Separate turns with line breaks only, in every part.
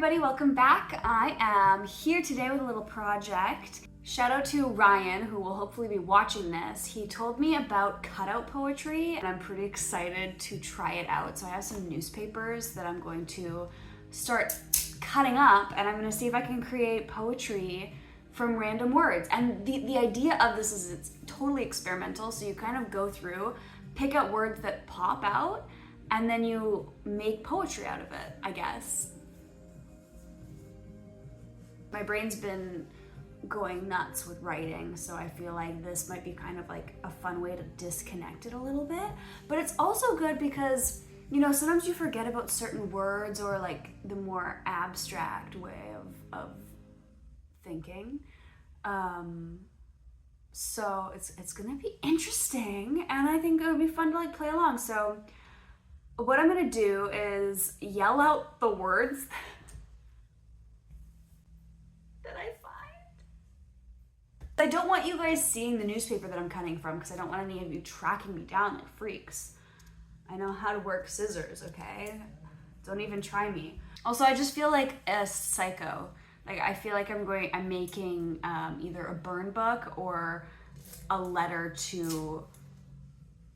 everybody, welcome back. I am here today with a little project. Shout out to Ryan, who will hopefully be watching this. He told me about cutout poetry and I'm pretty excited to try it out. So I have some newspapers that I'm going to start cutting up and I'm gonna see if I can create poetry from random words. And the idea of this is it's totally experimental. So you kind of go through, pick out words that pop out, and then you make poetry out of it, I guess. My brain's been going nuts with writing, so I feel like this might be kind of like a fun way to disconnect it a little bit. But it's also good because, you know, sometimes you forget about certain words or like the more abstract way of thinking. So it's gonna be interesting, and I think it would be fun to like play along. So what I'm gonna do is yell out the words that I find. I don't want you guys seeing the newspaper that I'm cutting from because I don't want any of you tracking me down like freaks. I know how to work scissors, okay? Don't even try me. Also, I just feel like a psycho. Like I feel like I'm making either a burn book or a letter to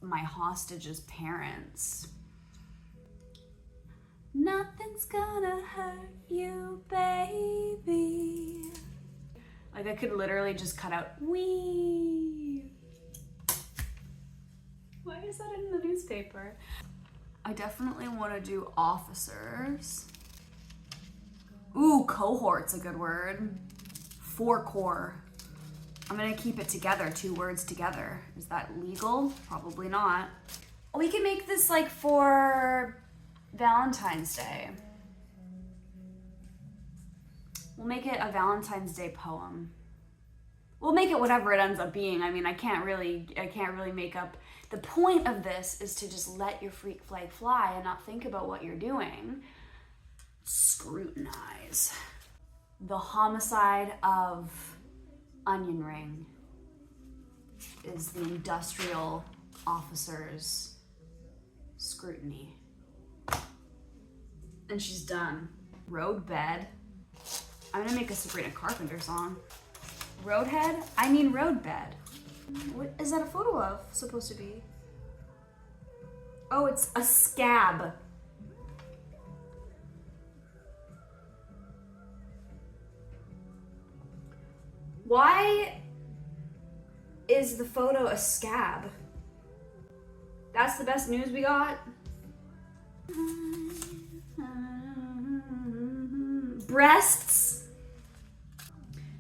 my hostage's parents. Nothing's gonna hurt you, baby. Like I could literally just cut out "we." Why is that in the newspaper? I definitely want to do officers. Ooh, cohort's a good word. Four core. I'm gonna keep it together, 2 words together. Is that legal? Probably not. We can make this like for Valentine's Day. We'll make it a Valentine's Day poem. We'll make it whatever it ends up being. I mean, I can't really make up. The point of this is to just let your freak flag fly and not think about what you're doing. Scrutinize. The homicide of Onion Ring is the industrial officer's scrutiny. And she's done. Roadbed. I'm gonna make a Sabrina Carpenter song. Roadhead? I mean roadbed. What is that a photo of supposed to be? Oh, it's a scab. Why is the photo a scab? That's the best news we got? Breasts.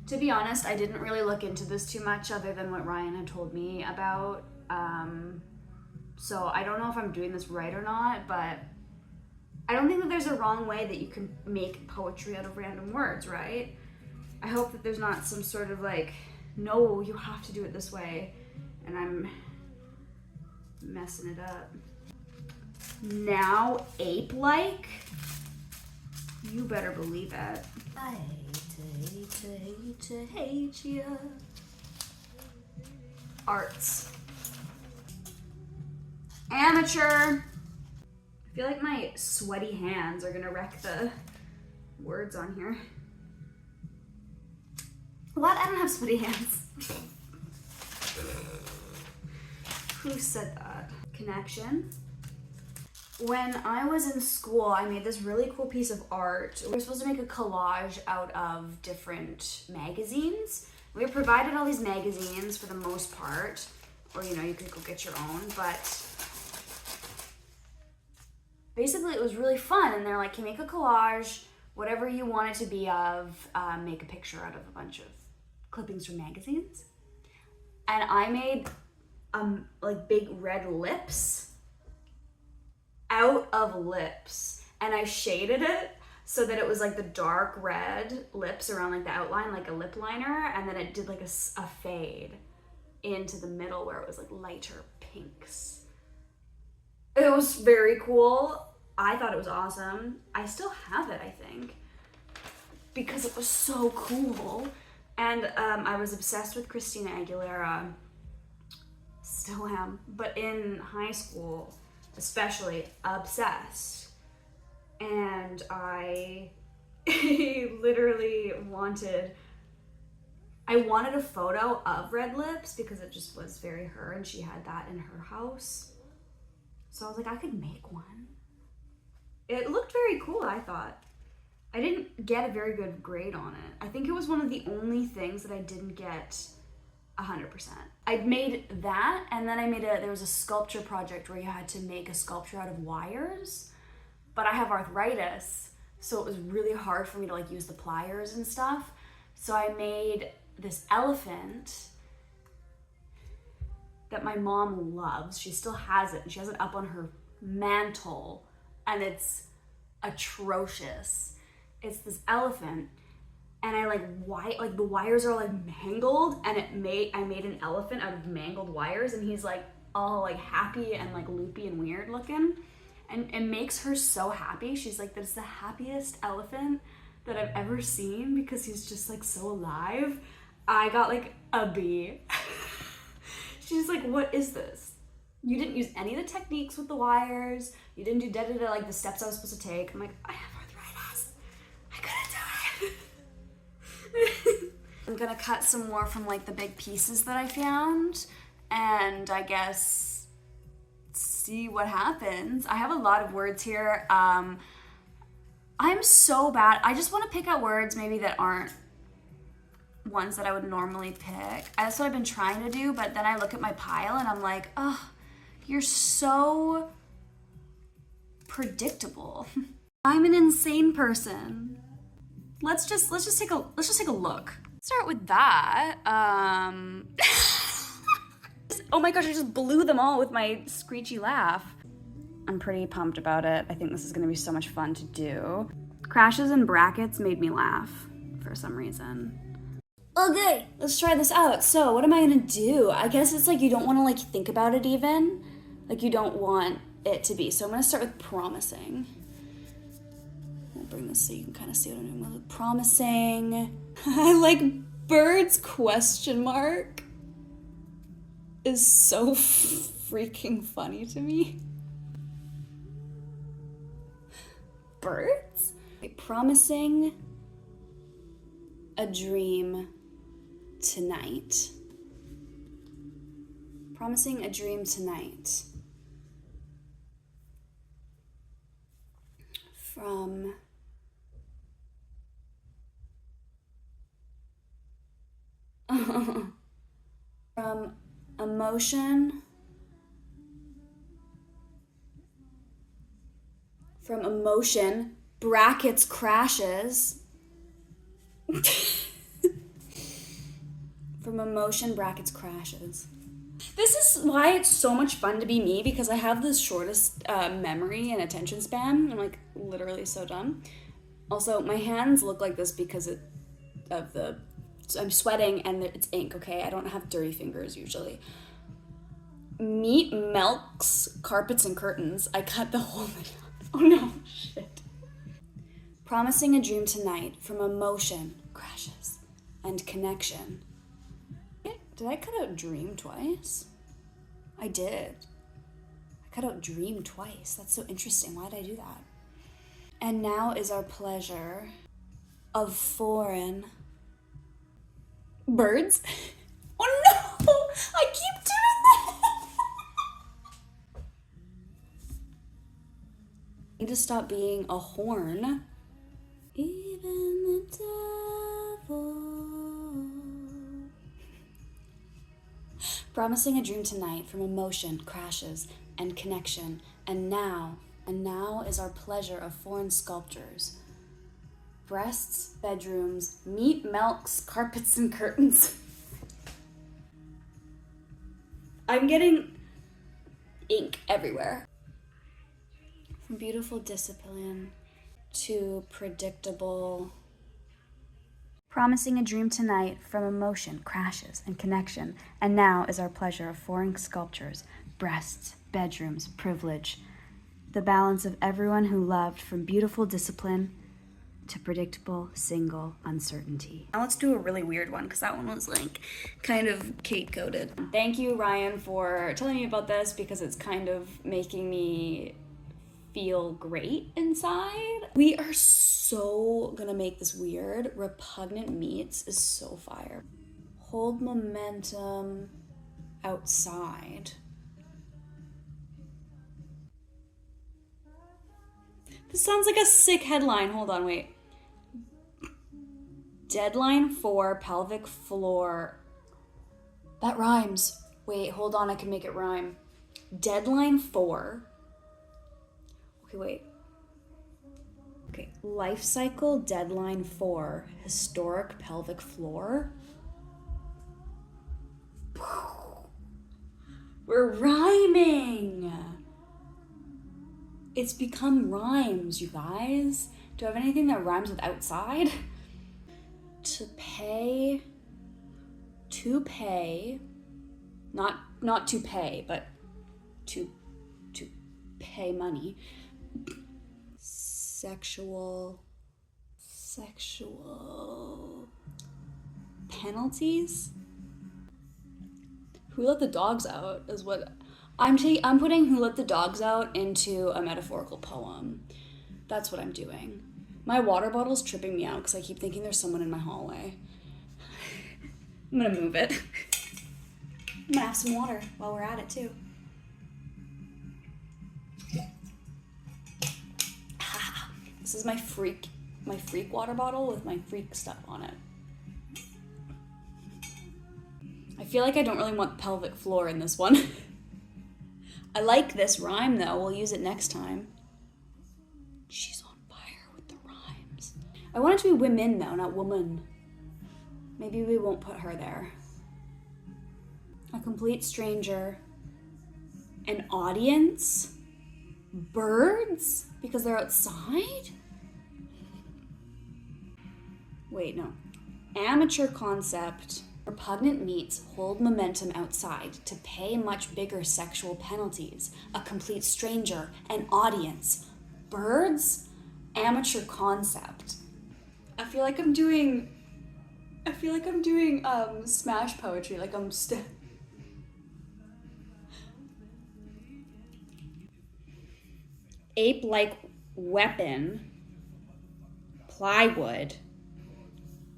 To be honest, I didn't really look into this too much other than what Ryan had told me about. So I don't know if I'm doing this right or not, but I don't think that there's a wrong way that you can make poetry out of random words, right? I hope that there's not some sort of like, no, you have to do it this way, and I'm messing it up. Now ape-like? You better believe it. I hate you. Arts. Amateur. I feel like my sweaty hands are gonna wreck the words on here. What? I don't have sweaty hands. Who said that? Connection. When I was in school, I made this really cool piece of art. We were supposed to make a collage out of different magazines. We were provided all these magazines for the most part, or you know, you could go get your own, but basically it was really fun. And they're like, can you make a collage, whatever you want it to be of, make a picture out of a bunch of clippings from magazines. And I made like big red lips out of lips, and I shaded it so that it was like the dark red lips around like the outline, like a lip liner, and then it did like a fade into the middle where it was like lighter pinks. It was very cool. I thought it was awesome. I still have it, I think, because it was so cool. And I was obsessed with Christina Aguilera. Still am, but in high school, especially obsessed. And I I literally I wanted a photo of red lips because it just was very her, and she had that in her house. So I was like, I could make one. It looked very cool, I thought. I didn't get a very good grade on it. I think it was one of the only things that I didn't get 100%. I made that, and then there was a sculpture project where you had to make a sculpture out of wires, but I have arthritis, so it was really hard for me to like use the pliers and stuff. So I made this elephant that my mom loves. She still has it, and she has it up on her mantle, and it's atrocious. It's this elephant, and I like the wires are like mangled, and I made an elephant out of mangled wires, and he's like all like happy and like loopy and weird looking, and it makes her so happy. She's like, that's the happiest elephant that I've ever seen because he's just like so alive. I got like a B. She's like, what is this? You didn't use any of the techniques with the wires. You didn't do da-da-da, like the steps I was supposed to take. I'm like, I have arthritis. I couldn't do it. I'm gonna cut some more from like the big pieces that I found, and I guess see what happens. I have a lot of words here. I'm so bad. I just want to pick out words maybe that aren't ones that I would normally pick. That's what I've been trying to do, but then I look at my pile and I'm like, oh, you're so predictable. I'm an insane person. Let's just take a look. Start with that. Oh my gosh, I just blew them all with my screechy laugh. I'm pretty pumped about it. I think this is gonna be so much fun to do. Crashes and brackets made me laugh for some reason. Okay, let's try this out. So what am I gonna do? I guess it's like you don't wanna like think about it even. Like you don't want it to be. So I'm gonna start with promising. I'll bring this so you can kind of see what I'm doing with promising. I like birds question mark is so freaking funny to me. Birds? Okay, promising a dream tonight. Promising a dream tonight. From emotion. From emotion, brackets crashes. From emotion, brackets crashes. This is why it's so much fun to be me, because I have the shortest memory and attention span. I'm like literally so dumb. Also, my hands look like this because I'm sweating and it's ink, okay? I don't have dirty fingers usually. Meat melts carpets and curtains. I cut the whole thing out. Oh no, shit. Promising a dream tonight from emotion, crashes, and connection. Did I cut out dream twice? I did. I cut out dream twice. That's so interesting. Why did I do that? And now is our pleasure of foreign birds. Oh no! I keep doing that! I need to stop being a horn. Even the devil. Promising a dream tonight from emotion, crashes, and connection. And now is our pleasure of foreign sculptures. Breasts, bedrooms, meat melts, carpets, and curtains. I'm getting ink everywhere. From beautiful discipline to predictable. Promising a dream tonight from emotion, crashes, and connection. And now is our pleasure of foreign sculptures, breasts, bedrooms, privilege. The balance of everyone who loved from beautiful discipline to predictable single uncertainty. Now let's do a really weird one, because that one was like kind of Kate-coded. Thank you, Ryan, for telling me about this, because it's kind of making me feel great inside. We are so gonna make this weird. Repugnant Meats is so fire. Hold momentum outside. This sounds like a sick headline. Hold on, wait. Deadline for pelvic floor. That rhymes. Wait, hold on, I can make it rhyme. Deadline for. Okay, wait. Okay, life cycle deadline for historic pelvic floor. We're rhyming. It's become rhymes, you guys. Do I have anything that rhymes with outside? To pay, not to pay, but to pay money. Sexual penalties. Who let the dogs out is what I'm putting who let the dogs out into a metaphorical poem. That's what I'm doing. My water bottle's tripping me out because I keep thinking there's someone in my hallway. I'm gonna move it. I'm gonna have some water while we're at it too. This is my freak water bottle with my freak stuff on it. I feel like I don't really want pelvic floor in this one. I like this rhyme though, we'll use it next time. She's on fire with the rhymes. I want it to be women though, not woman. Maybe we won't put her there. A complete stranger. An audience? Birds? Because they're outside? Wait, no. Amateur concept. Repugnant Meats hold momentum outside to pay much bigger sexual penalties. A complete stranger. An audience. Birds? Amateur concept. I feel like I'm doing smash poetry, like I'm ape-like weapon, plywood,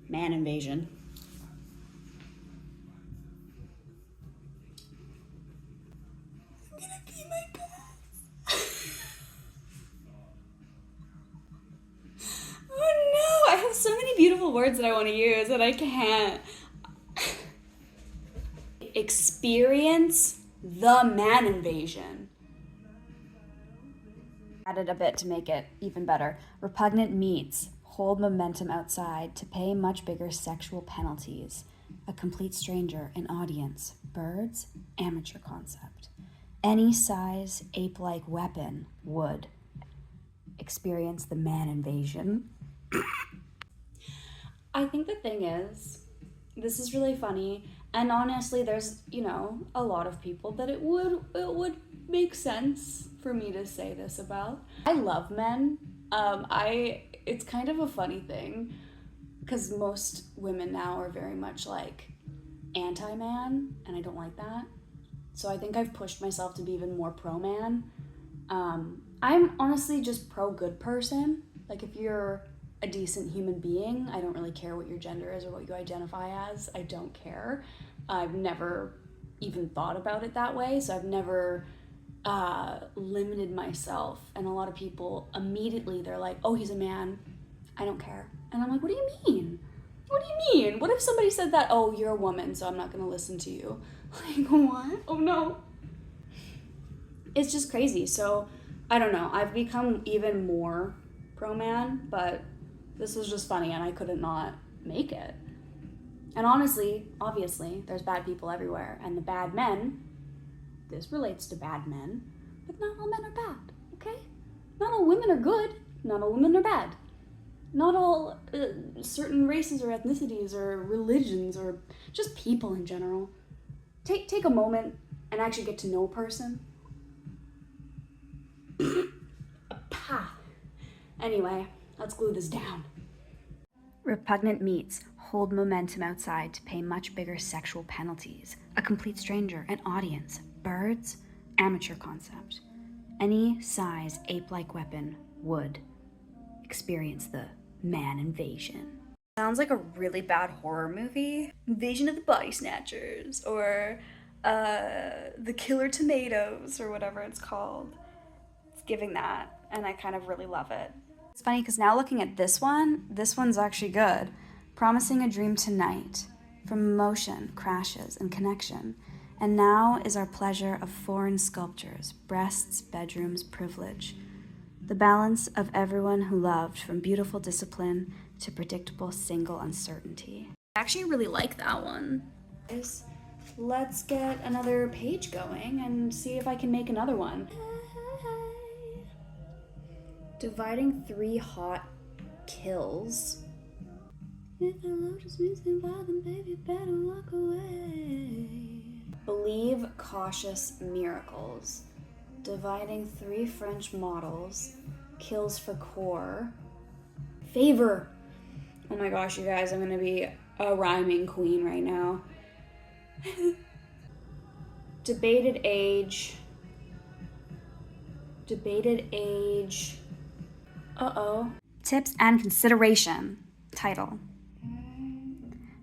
man invasion. I'm gonna pee my pants. Oh no, I have so many beautiful words that I want to use and I can't. Experience the man invasion. Added a bit to make it even better. Repugnant Meats hold momentum outside to pay much bigger sexual penalties. A complete stranger, an audience, birds, amateur concept. Any size ape-like weapon would experience the man invasion. I think the thing is, this is really funny, and honestly, there's, a lot of people that it would make sense for me to say this about. I love men. It's kind of a funny thing because most women now are very much like anti-man, and I don't like that. So I think I've pushed myself to be even more pro-man. I'm honestly just pro-good person. Like if you're a decent human being, I don't really care what your gender is or what you identify as. I don't care. I've never even thought about it that way, so I've never limited myself. And a lot of people immediately, they're like, oh, he's a man, I don't care. And I'm like, what do you mean? What do you mean? What if somebody said that, oh, you're a woman, so I'm not gonna listen to you? Like, what? Oh no. It's just crazy. So I don't know, I've become even more pro-man, but this was just funny and I couldn't not make it. And honestly, obviously, there's bad people everywhere, and the bad men, this relates to bad men, but not all men are bad, okay? Not all women are good, not all women are bad. Not all certain races or ethnicities or religions or just people in general. Take a moment and actually get to know a person. Anyway, let's glue this down. Repugnant Meats hold momentum outside to pay much bigger sexual penalties. A complete stranger, an audience, birds, amateur concept. any size ape-like weapon would experience the man invasion. Sounds like a really bad horror movie. Invasion of the Body Snatchers, or The Killer Tomatoes, or whatever it's called. It's giving that, and I kind of really love it. It's funny because now looking at this one's actually good. Promising a dream tonight, from emotion, crashes, and connection. And now is our pleasure of foreign sculptures, breasts, bedrooms, privilege. The balance of everyone who loved, from beautiful discipline to predictable single uncertainty. I actually really like that one. Let's get another page going and see if I can make another one. Dividing 3 hot kills. If the lotus means goodbye, then baby better walk away. Believe cautious miracles. Dividing 3 French models. Kills for core. Favor. Oh my gosh, you guys, I'm gonna be a rhyming queen right now. Debated age. Debated age. Uh-oh. Tips and consideration. Title.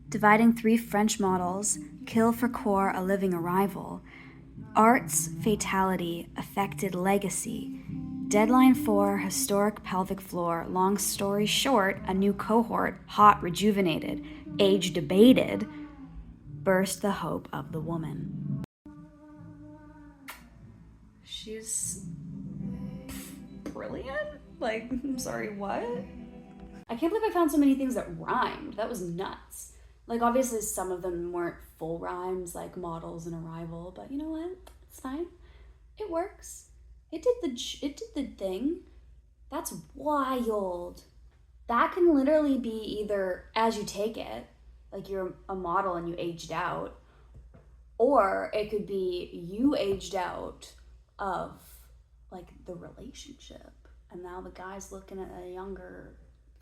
Dividing 3 French models. Kill for core, a living arrival. Art's fatality affected legacy. Deadline 4, historic pelvic floor. Long story short, a new cohort, hot, rejuvenated. Age debated. Burst the hope of the woman. She's brilliant? Like, I'm sorry, what? I can't believe I found so many things that rhymed. That was nuts. Like, obviously some of them weren't full rhymes, like models and arrival, but you know what? It's fine. It works. It did the thing. That's wild. That can literally be either as you take it, like you're a model and you aged out, or it could be you aged out of like the relationship, and now the guy's looking at a younger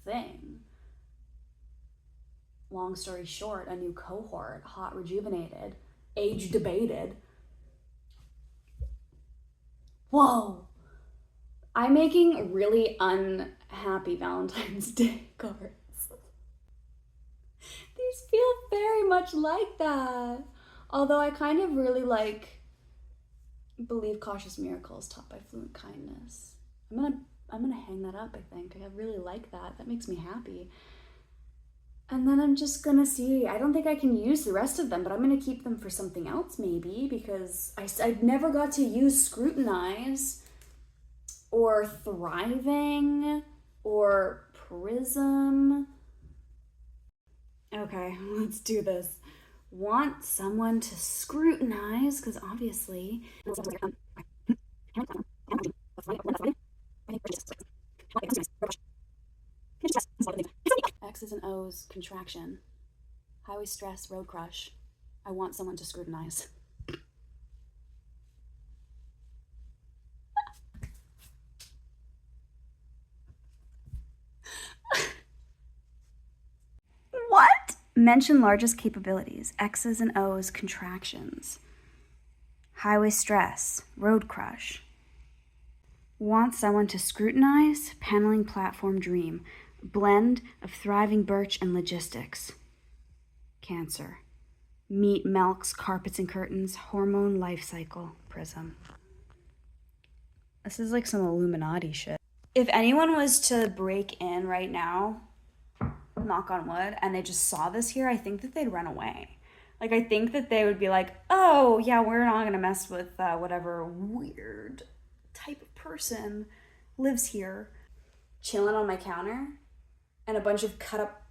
thing. Long story short, a new cohort, hot, rejuvenated, age debated. Whoa! I'm making really unhappy Valentine's Day cards. These feel very much like that. Although I kind of really like Believe Cautious Miracles taught by Fluent Kindness. I'm gonna hang that up, I think. I really like that. That makes me happy. And then I'm just gonna see, I don't think I can use the rest of them, but I'm gonna keep them for something else maybe, because I never got to use Scrutinize or Thriving or Prism. Okay, let's do this. Want someone to scrutinize, because obviously X's and O's contraction. Highway stress, road crush. I want someone to scrutinize. What? Mention largest capabilities. X's and O's contractions. Highway stress, road crush. Want someone to scrutinize, paneling platform dream. Blend of thriving birch and logistics. Cancer. Meat, milks, carpets and curtains, hormone life cycle, Prism. This is like some Illuminati shit. If anyone was to break in right now, knock on wood, and they just saw this here, I think that they'd run away. Like, I think that they would be like, oh, yeah, we're not gonna mess with whatever weird type of person lives here. Chilling on my counter and a bunch of cut up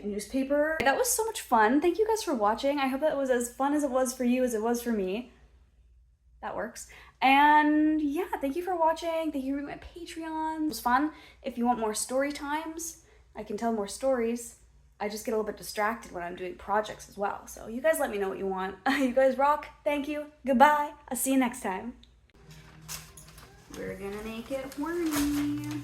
newspaper. That was so much fun. Thank you guys for watching. I hope that was as fun as it was for you as it was for me. That works. And yeah, thank you for watching. Thank you for my Patreon. It was fun. If you want more story times, I can tell more stories. I just get a little bit distracted when I'm doing projects as well. So you guys let me know what you want. You guys rock. Thank you. Goodbye. I'll see you next time. We're gonna make it horny.